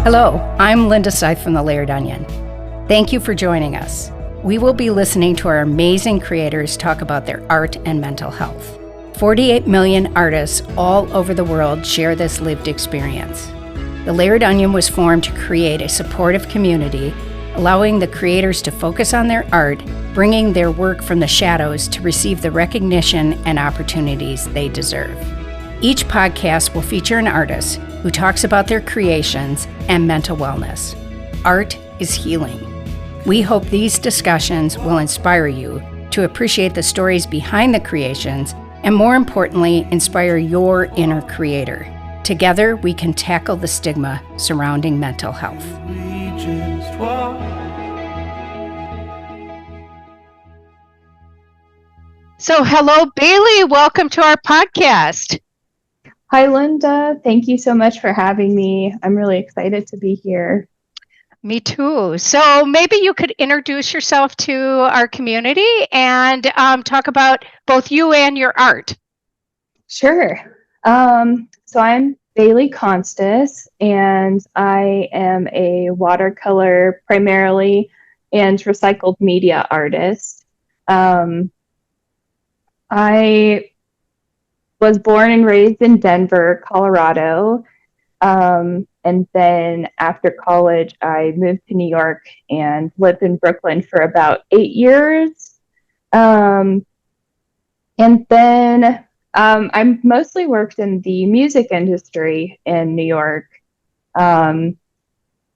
Hello, I'm Linda Seith from The Layered Onion. Thank you for joining us. We will be listening to our amazing creators talk about their art and mental health. 48 million artists all over the world share this lived experience. The Layered Onion was formed to create a supportive community, allowing the creators to focus on their art, bringing their work from the shadows to receive the recognition and opportunities they deserve. Each podcast will feature an artist who talks about their creations and mental wellness. Art is healing. We hope these discussions will inspire you to appreciate the stories behind the creations and, more importantly, inspire your inner creator. Together, we can tackle the stigma surrounding mental health. So, hello, Bailey. Welcome to our podcast. Hi, Linda. Thank you so much for having me. I'm really excited to be here. Me too. So maybe you could introduce yourself to our community and talk about both you and your art. Sure. So I'm Bailey Constas, and I am a watercolor primarily and recycled media artist. I was born and raised in Denver, Colorado. And then after college, I moved to New York and lived in Brooklyn for about 8 years. And then I mostly worked in the music industry in New York. And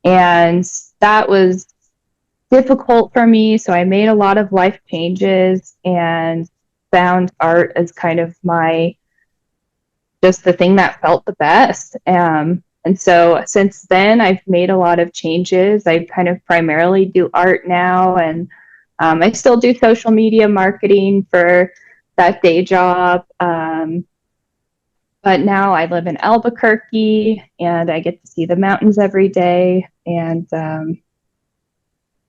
that was difficult for me. So I made a lot of life changes and found art as kind of just the thing that felt the best. And so since then, I've made a lot of changes. I kind of primarily do art now, and I still do social media marketing for that day job. But now I live in Albuquerque, and I get to see the mountains every day. And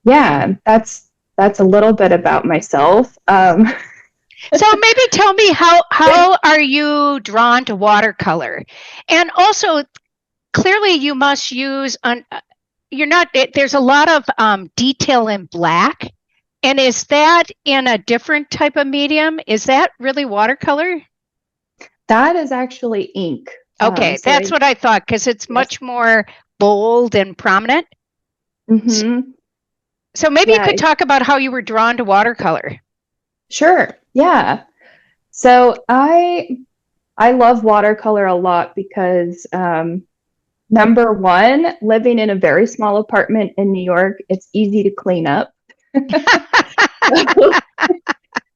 yeah, that's a little bit about myself. So maybe tell me how are you drawn to watercolor? And also, clearly you must use, there's a lot of detail in black. And is that in a different type of medium? Is that really watercolor? That is actually ink. Okay, that's what I thought, because it's much more bold and prominent. Mm-hmm. So maybe you could talk about how you were drawn to watercolor. Sure. Yeah. So I love watercolor a lot because number one, living in a very small apartment in New York, it's easy to clean up. That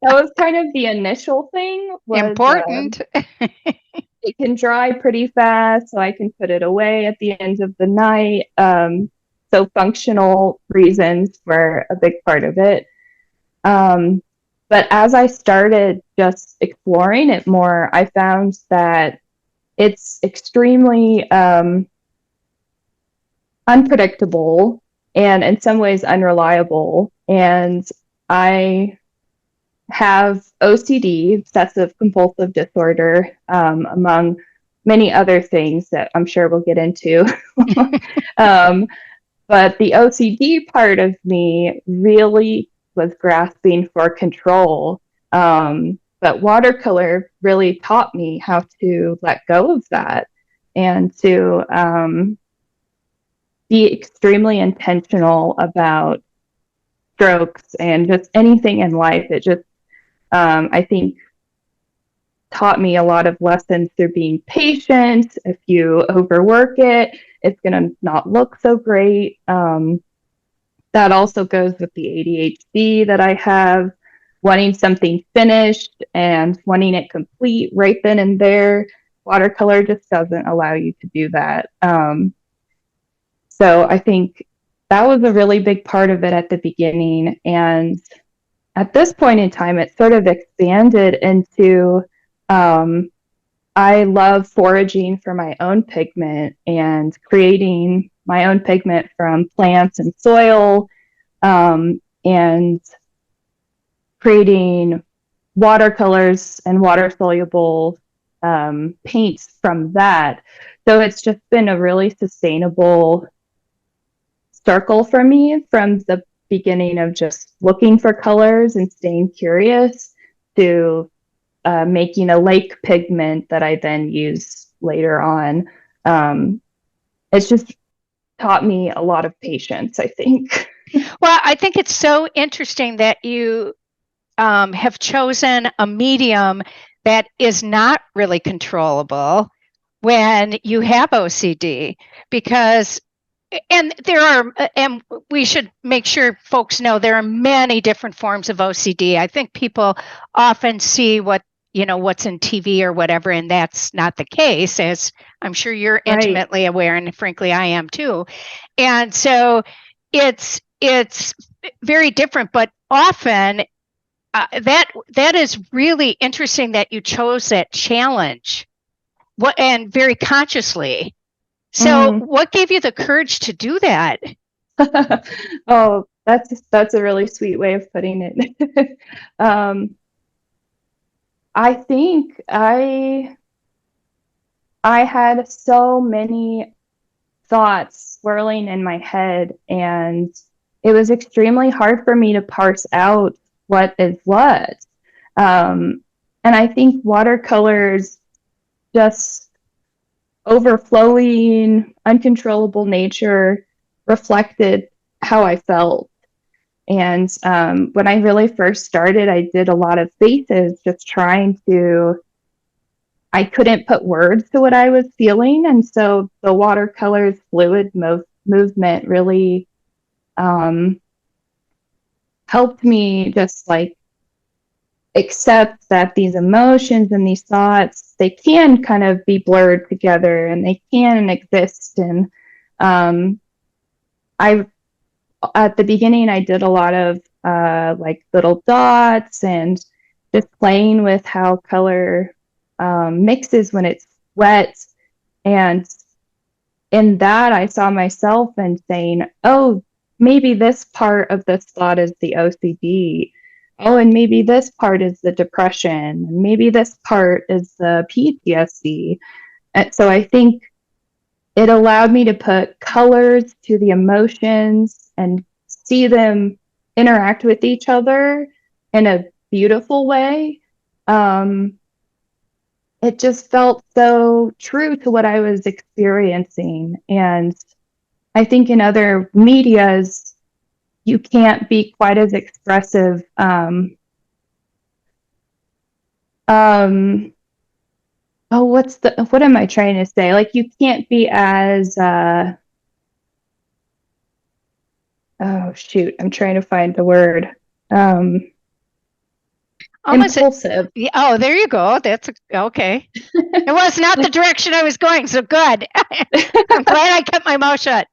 was kind of the initial thing. Important. It can dry pretty fast, so I can put it away at the end of the night. So functional reasons were a big part of it. But as I started just exploring it more, I found that it's extremely unpredictable and in some ways unreliable. And I have OCD, obsessive compulsive disorder, among many other things that I'm sure we'll get into. But the OCD part of me really was grasping for control. But watercolor really taught me how to let go of that and to be extremely intentional about strokes and just anything in life. It just, I think, taught me a lot of lessons through being patient. If you overwork it, it's going to not look so great. That also goes with the ADHD that I have, wanting something finished and wanting it complete right then and there. Watercolor just doesn't allow you to do that. So I think that was a really big part of it at the beginning. And at this point in time, it sort of expanded into, I love foraging for my own pigment and creating my own pigment from plants and soil, and creating watercolors and water-soluble paints from that. So it's just been a really sustainable circle for me from the beginning of just looking for colors and staying curious to making a lake pigment that I then use later on. It's just taught me a lot of patience, I think. Well, I think it's so interesting that you have chosen a medium that is not really controllable when you have OCD, because and we should make sure folks know there are many different forms of OCD. I think people often see what's in TV or whatever, and that's not the case, as I'm sure you're intimately aware, and frankly I am too. And so it's very different, but often that is really interesting that you chose that challenge, and very consciously. So what gave you the courage to do that? Oh, that's a really sweet way of putting it. I think I had so many thoughts swirling in my head, and it was extremely hard for me to parse out what is what. And I think watercolors, just overflowing, uncontrollable nature, reflected how I felt. And when I really first started, I did a lot of faces, just I couldn't put words to what I was feeling. And so the watercolor's fluid movement really helped me just like accept that these emotions and these thoughts, they can kind of be blurred together and they can exist. And at the beginning, I did a lot of like little dots and just playing with how color mixes when it's wet. And in that, I saw myself and saying, oh, maybe this part of this thought is the OCD. Oh, and maybe this part is the depression. And maybe this part is the PTSD. And so I think it allowed me to put colors to the emotions and see them interact with each other in a beautiful way. It just felt so true to what I was experiencing. And I think in other medias, you can't be quite as expressive. What am I trying to say? Like, you can't be as, oh shoot, I'm trying to find the word. Impulsive. Oh, there you go. That's okay. It was not the direction I was going, so good. I'm glad I kept my mouth shut.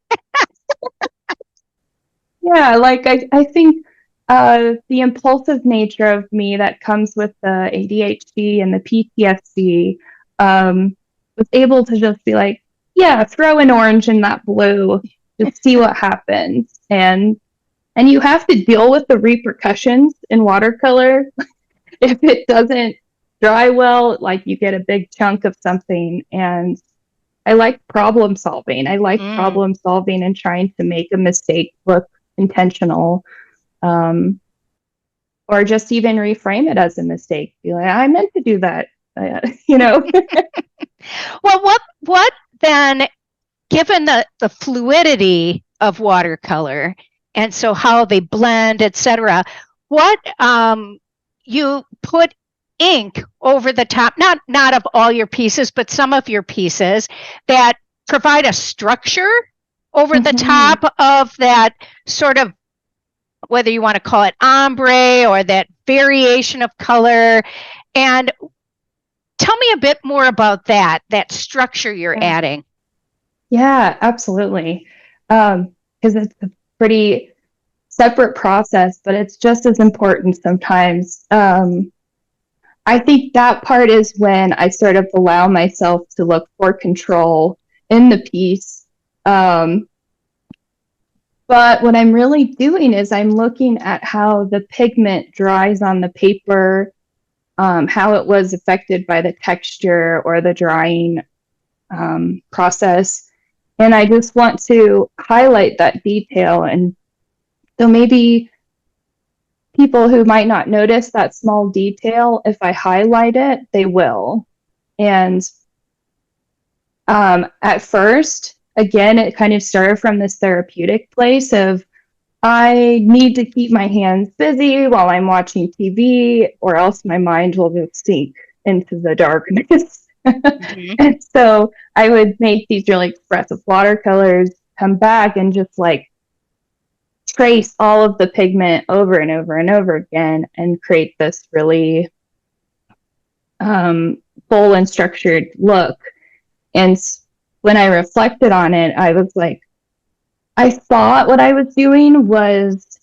Yeah, like I think the impulsive nature of me that comes with the ADHD and the PTSD was able to just be like, yeah, throw an orange in that blue, just see what happens. And you have to deal with the repercussions in watercolor. If it doesn't dry well, like you get a big chunk of something. And I like problem solving. I like problem solving and trying to make a mistake look intentional, or just even reframe it as a mistake. Be like, I meant to do that, Well, what then, given the fluidity of watercolor, and so how they blend, etc., what you put ink over the top, not of all your pieces, but some of your pieces that provide a structure over the top of that sort of, whether you want to call it ombre or that variation of color. And tell me a bit more about that structure you're adding. Yeah, absolutely. Because it's a pretty separate process, but it's just as important sometimes. I think that part is when I sort of allow myself to look for control in the piece. But what I'm really doing is I'm looking at how the pigment dries on the paper, how it was affected by the texture or the drying process. And I just want to highlight that detail. And so maybe people who might not notice that small detail, if I highlight it, they will. And at first, again, it kind of started from this therapeutic place of I need to keep my hands busy while I'm watching TV, or else my mind will just sink into the darkness. Mm-hmm. And so I would make these really expressive watercolors, come back and just like trace all of the pigment over and over and over again and create this really full and structured look. And when I reflected on it, I was like, I thought what I was doing was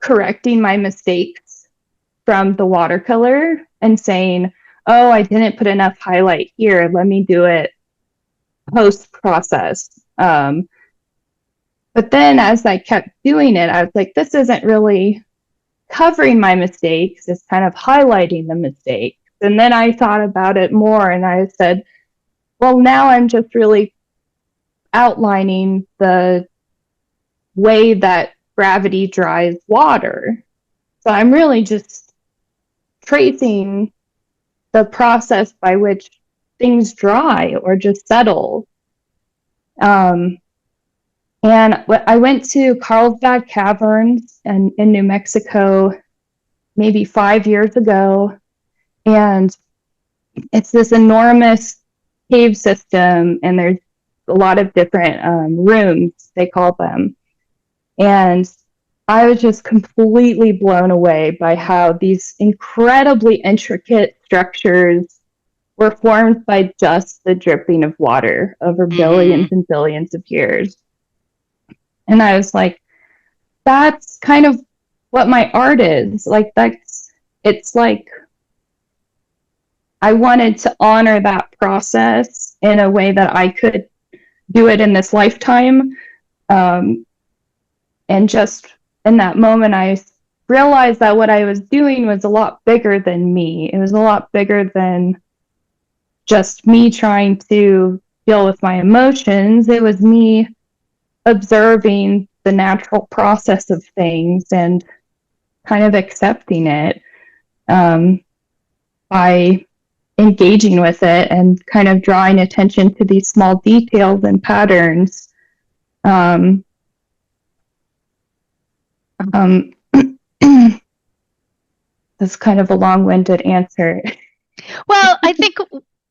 correcting my mistakes from the watercolor and saying, oh, I didn't put enough highlight here. Let me do it post-process. But then as I kept doing it, I was like, this isn't really covering my mistakes. It's kind of highlighting the mistakes. And then I thought about it more and I said, well, now I'm just really outlining the way that gravity dries water. So I'm really just tracing the process by which things dry or just settle. And I went to Carlsbad Caverns in New Mexico maybe 5 years ago. And it's this enormous cave system, and there's a lot of different rooms, they call them. And I was just completely blown away by how these incredibly intricate structures were formed by just the dripping of water over billions and billions of years. And I was like, that's kind of what my art is. Like, it's like, I wanted to honor that process in a way that I could do it in this lifetime. And just in that moment, I realized that what I was doing was a lot bigger than me. It was a lot bigger than just me trying to deal with my emotions. It was me observing the natural process of things and kind of accepting it by engaging with it and kind of drawing attention to these small details and patterns. That's kind of a long-winded answer. Well, I think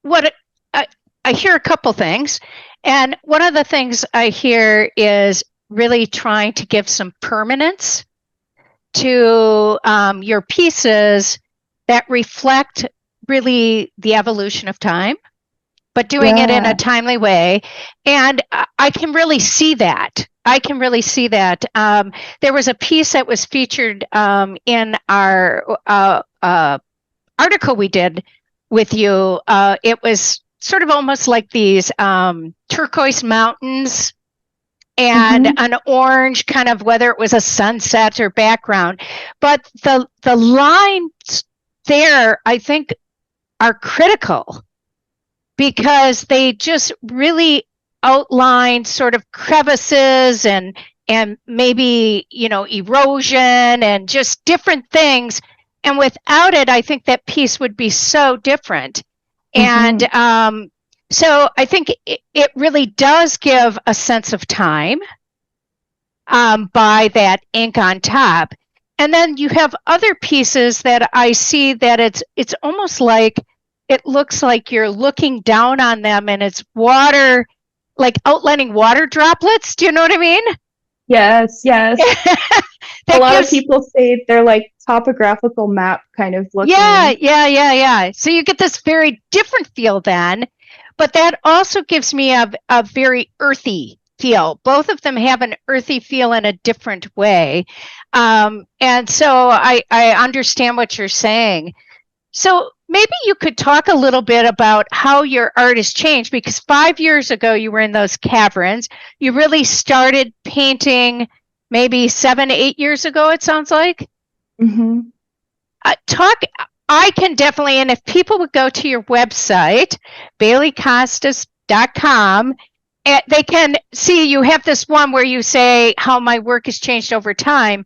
what I hear a couple things. And one of the things I hear is really trying to give some permanence to your pieces that reflect really the evolution of time, but doing it in a timely way. And I can really see that. There was a piece that was featured in our article we did with you. It was sort of almost like these turquoise mountains and an orange kind of, whether it was a sunset or background. But the lines there, I think, are critical because they just really outline sort of crevices and maybe, erosion and just different things. And without it, I think that piece would be so different. And so I think it really does give a sense of time by that ink on top. And then you have other pieces that I see that it's almost like it looks like you're looking down on them and it's water, like outlining water droplets. Do you know what I mean? Yes. A lot of people say they're like topographical map kind of looking. Yeah. So you get this very different feel then, but that also gives me a very earthy feel. Both of them have an earthy feel in a different way. And so I understand what you're saying. So maybe you could talk a little bit about how your art has changed, because 5 years ago you were in those caverns. You really started painting maybe 7, 8 years ago, it sounds like. I can definitely, and if people would go to your website, BaileyConstas.com, they can see, you have this one where you say how my work has changed over time,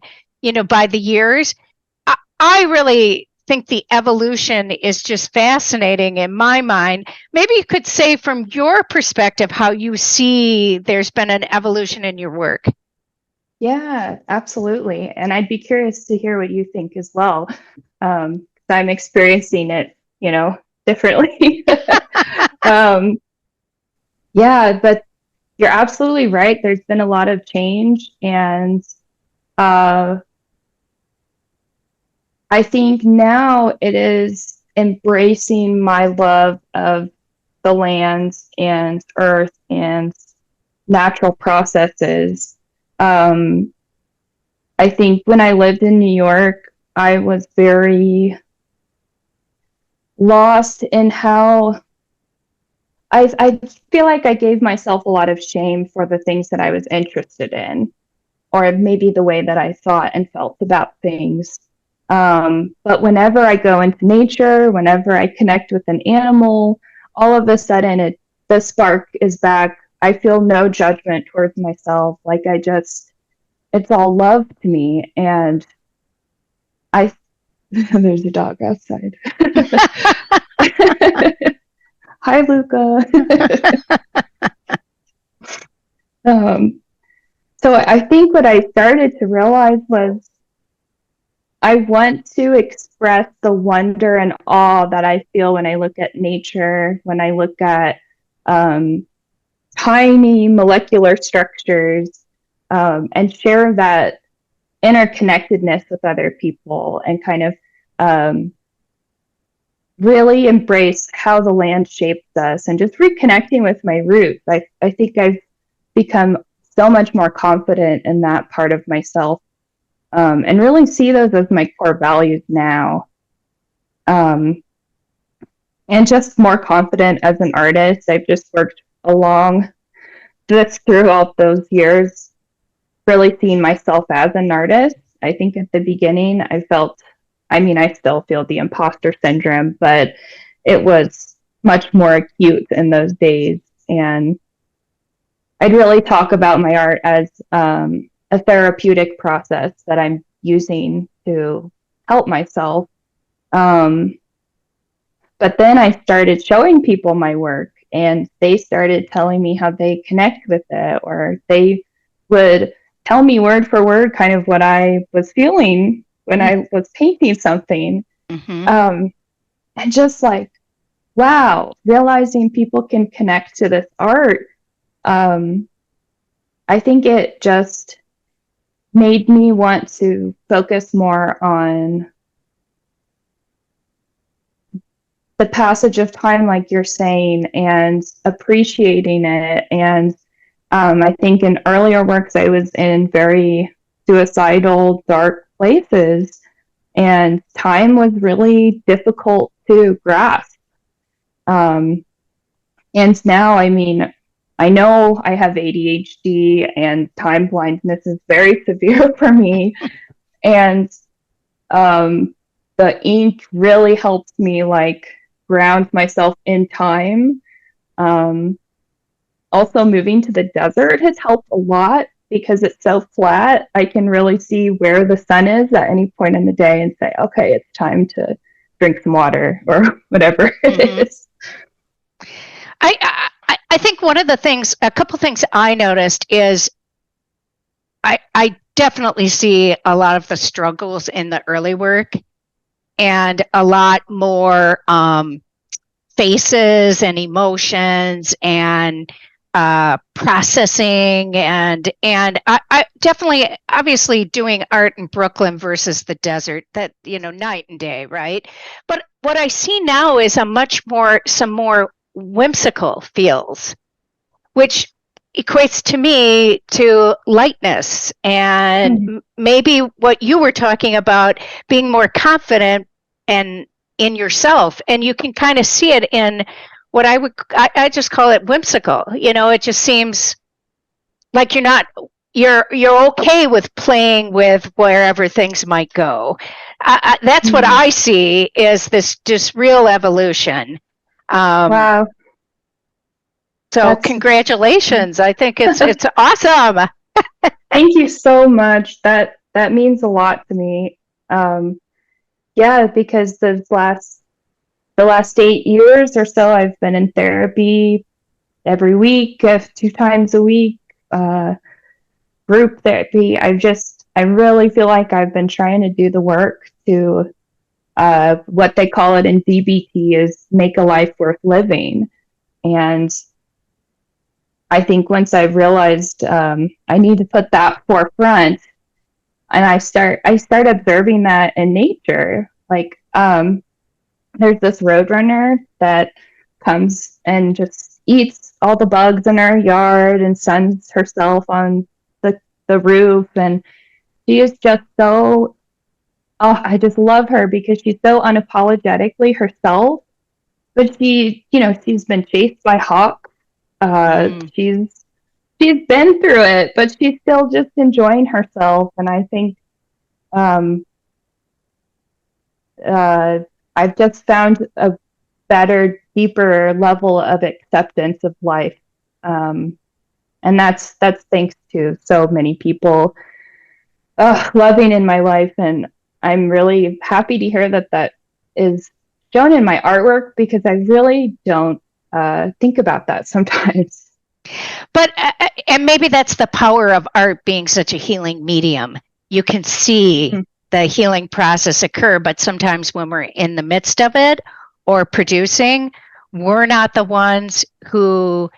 by the years. I really think the evolution is just fascinating in my mind. Maybe you could say from your perspective how you see there's been an evolution in your work. Yeah, absolutely. And I'd be curious to hear what you think as well. I'm experiencing it, differently. Yeah, but you're absolutely right. There's been a lot of change, and I think now it is embracing my love of the land and earth and natural processes. I think when I lived in New York, I was very lost in how I feel like I gave myself a lot of shame for the things that I was interested in, or maybe the way that I thought and felt about things. But whenever I go into nature, whenever I connect with an animal, all of a sudden the spark is back. I feel no judgment towards myself. Like it's all love to me. And there's a dog outside. Hi, Luca. So I think what I started to realize was I want to express the wonder and awe that I feel when I look at nature, when I look at tiny molecular structures, and share that interconnectedness with other people, and kind of really embrace how the land shapes us, and just reconnecting with my roots. I think I've become so much more confident in that part of myself, and really see those as my core values now. And just more confident as an artist. I've just worked along this throughout those years, really seeing myself as an artist. I think at the beginning I still feel the imposter syndrome, but it was much more acute in those days. And I'd really talk about my art as a therapeutic process that I'm using to help myself. But then I started showing people my work, and they started telling me how they connect with it, or they would tell me word for word kind of what I was feeling when I was painting something. And just like, wow, realizing people can connect to this art. I think it just made me want to focus more on the passage of time, like you're saying, and appreciating it. And I think in earlier works, I was in very suicidal, dark places, and time was really difficult to grasp. And now, I know I have ADHD, and time blindness is very severe for me. And the ink really helps me ground myself in time. Also, moving to the desert has helped a lot because it's so flat. I can really see where the sun is at any point in the day and say, okay, it's time to drink some water or whatever it is. I think a couple things I noticed is I definitely see a lot of the struggles in the early work, and a lot more faces and emotions and processing, and I definitely, obviously, doing art in Brooklyn versus the desert, that night and day, right? But what I see now is some more whimsical feels, which equates to me to lightness, and maybe what you were talking about, being more confident and in yourself, and you can kind of see it in what I just call it whimsical. It just seems like you're okay with playing with wherever things might go. That's what I see, is this just real evolution. Wow. So congratulations. I think it's awesome. Thank you so much. That means a lot to me. Yeah, because the last 8 years or so, I've been in therapy every week, 2 times a week, group therapy. I really feel like I've been trying to do the work to what they call it in DBT is make a life worth living. And I think once I've realized I need to put that forefront, and I start observing that in nature. Like there's this roadrunner that comes and just eats all the bugs in our yard and suns herself on the roof, and she is just so, oh, I just love her because she's so unapologetically herself. But she's been chased by hawks. She's been through it, but she's still just enjoying herself. And I think I've just found a better, deeper level of acceptance of life. And that's thanks to so many people loving in my life. And I'm really happy to hear that is shown in my artwork, because I really don't think about that sometimes. But and maybe that's the power of art being such a healing medium. You can see the healing process occur, but sometimes when we're in the midst of it or producing, we're not the ones who,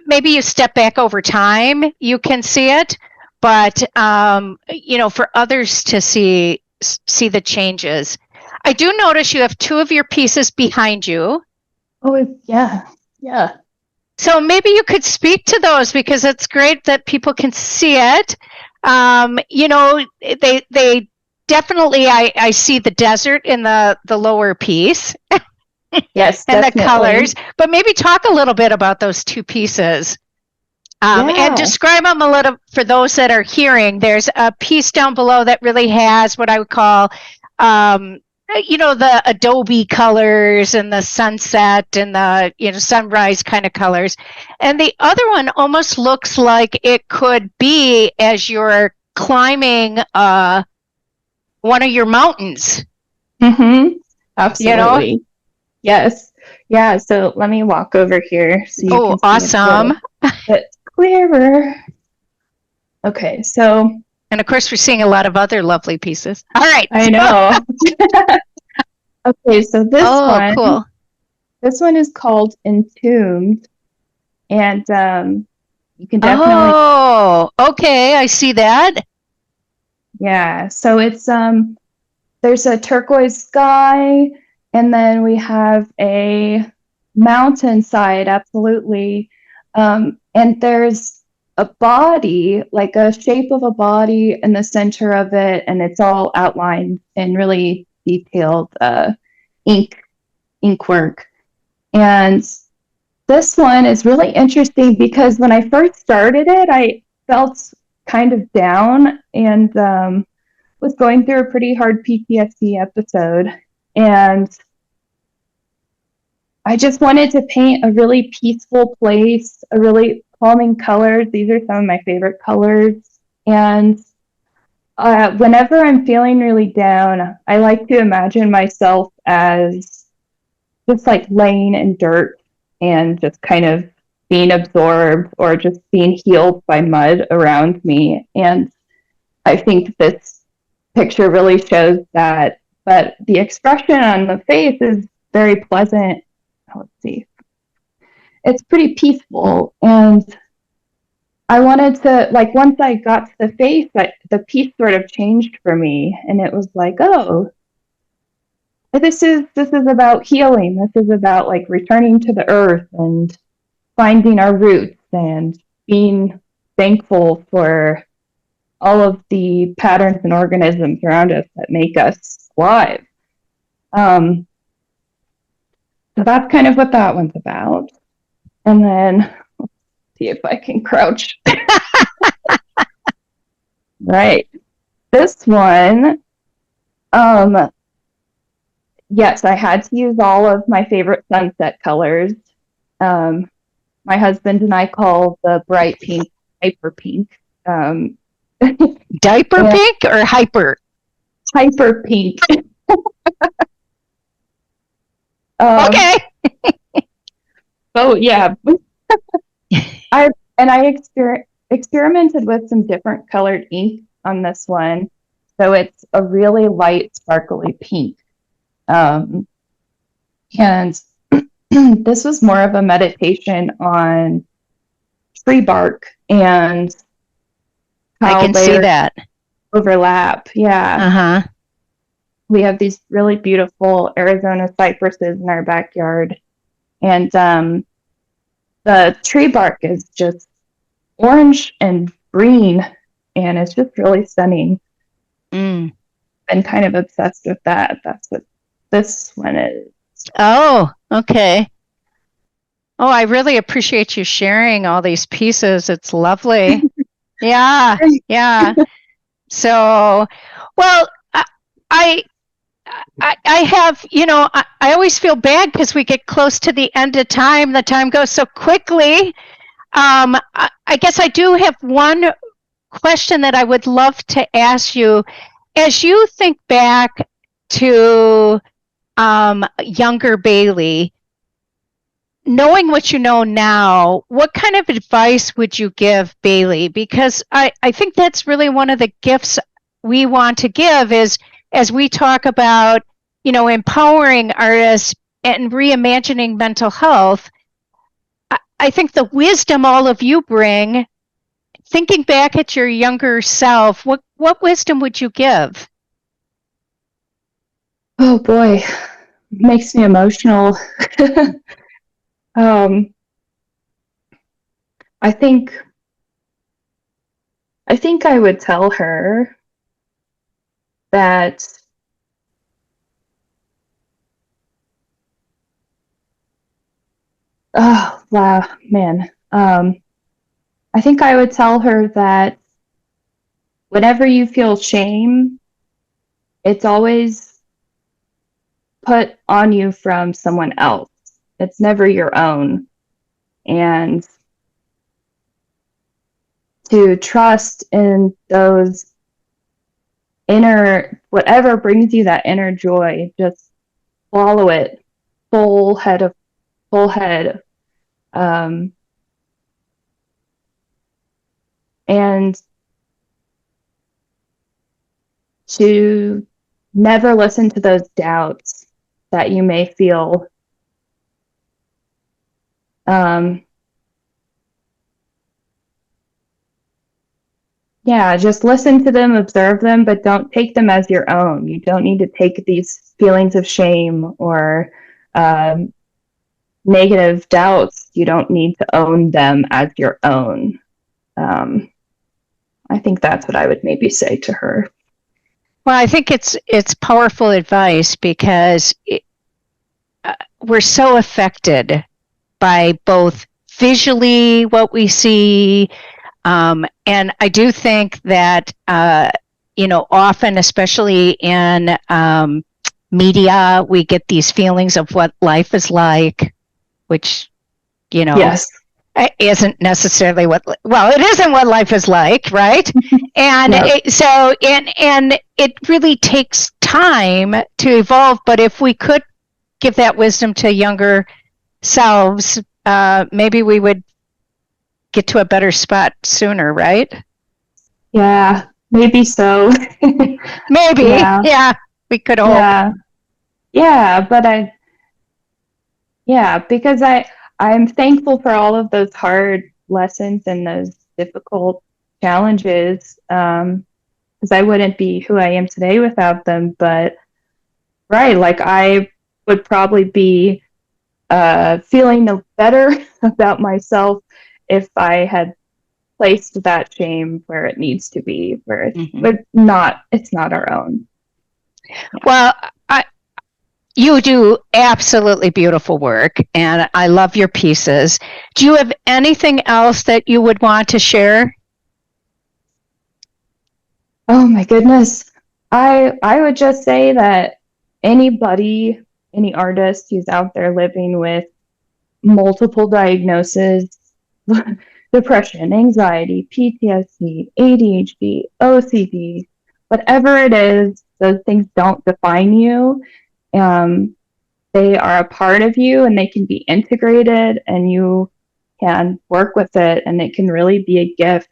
maybe you step back over time, you can see it, but for others to see the changes. I do notice you have 2 of your pieces behind you. Oh, yeah. So maybe you could speak to those, because it's great that people can see it. They definitely, I see the desert in the lower piece. Yes, and definitely. The colors. But maybe talk a little bit about those 2 pieces. And describe them a little for those that are hearing. There's a piece down below that really has what I would call the Adobe colors and the sunset and the sunrise kind of colors. And the other one almost looks like it could be as you're climbing one of your mountains. Absolutely. Yes. Yeah. So let me walk over here so you can see awesome. A bit clearer. Okay. So. And of course, we're seeing a lot of other lovely pieces. All right. I know. Okay, so cool. This one is called Entombed, and you can definitely. Oh, okay, I see that. Yeah, so it's there's a turquoise sky, and then we have a mountainside, absolutely, and there's a body, like a shape of a body in the center of it, and it's all outlined in really detailed ink work. And this one is really interesting because when I first started it, I felt kind of down and was going through a pretty hard PTSD episode. And I just wanted to paint a really peaceful place, a really calming colors. These are some of my favorite colors. And whenever I'm feeling really down, I like to imagine myself as just like laying in dirt and just kind of being absorbed or just being healed by mud around me. And I think this picture really shows that, but the expression on the face is very pleasant. Let's see. It's pretty peaceful. And I wanted to, like, once I got to the face, the piece sort of changed for me. And it was like, oh, this is about healing. This is about like returning to the earth and finding our roots and being thankful for all of the patterns and organisms around us that make us alive. So that's kind of what that one's about. And then let's see if I can crouch. Right. This one, yes, I had to use all of my favorite sunset colors. My my husband and I call the bright pink hyper pink. Diaper pink or hyper? Hyper pink. Okay. Oh yeah. I experimented with some different colored ink on this one, so it's a really light, sparkly pink. And this was more of a meditation on tree bark and how I can see that overlap. Yeah. Uh-huh. We have these really beautiful Arizona cypresses in our backyard, and the tree bark is just orange and green, and it's just really stunning. Been kind of obsessed with that. That's what this one is. Oh, okay. Oh, I really appreciate you sharing all these pieces. It's lovely. Yeah, yeah. So, well, I have, I always feel bad because we get close to the end of time. The time goes so quickly. I guess I do have one question that I would love to ask you. As you think back to younger Bailey, knowing what you know now, what kind of advice would you give Bailey? Because I think that's really one of the gifts we want to give is as we talk about, empowering artists and reimagining mental health. I think the wisdom all of you bring, thinking back at your younger self, what wisdom would you give? Oh boy, makes me emotional. I think I would tell her that oh wow, man. I think I would tell her that whenever you feel shame, it's always put on you from someone else. It's never your own. And to trust in those inner, whatever brings you that inner joy, just follow it full head. And to never listen to those doubts that you may feel. Yeah, just listen to them, observe them, but don't take them as your own. You don't need to take these feelings of shame or negative doubts. You don't need to own them as your own. I think that's what I would maybe say to her. Well, I think it's powerful advice because we're so affected by both visually what we see, and I do think that often, especially in media, we get these feelings of what life is like, which yes. Isn't necessarily it isn't what life is like, right? And Yep. and it really takes time to evolve, but if we could give that wisdom to younger selves, maybe we would get to a better spot sooner, right? Yeah, maybe so. Maybe. Yeah, we could hope. Yeah, but because I'm thankful for all of those hard lessons and those difficult challenges, because I wouldn't be who I am today without them. But right, like I would probably be feeling better about myself if I had placed that shame where it needs to be, where it's not our own. Well, you do absolutely beautiful work, and I love your pieces. Do you have anything else that you would want to share? Oh my goodness. I would just say that any artist who's out there living with multiple diagnoses, depression, anxiety, PTSD, ADHD, OCD, whatever it is, those things don't define you. They are a part of you, and they can be integrated, and you can work with it, and it can really be a gift.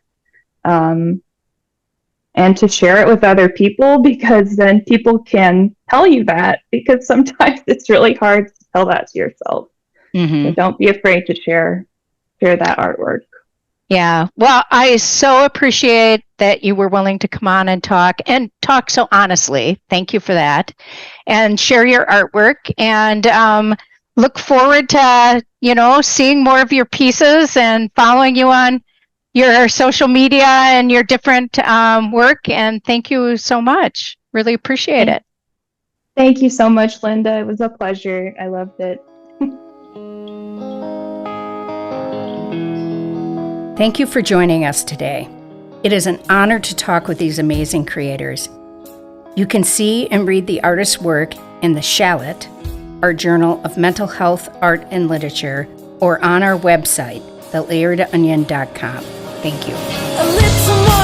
And to share it with other people, because then people can tell you that, because sometimes it's really hard to tell that to yourself. So don't be afraid to share that artwork. Yeah. Well, I so appreciate that you were willing to come on and talk so honestly. Thank you for that. And share your artwork, and look forward to, seeing more of your pieces and following you on your social media and your different work. And thank you so much. Really appreciate it. Thank you so much, Linda. It was a pleasure. I loved it. Thank you for joining us today. It is an honor to talk with these amazing creators. You can see and read the artist's work in the Shallot, our journal of mental health, art, and literature, or on our website, thelayeredonion.com. Thank you.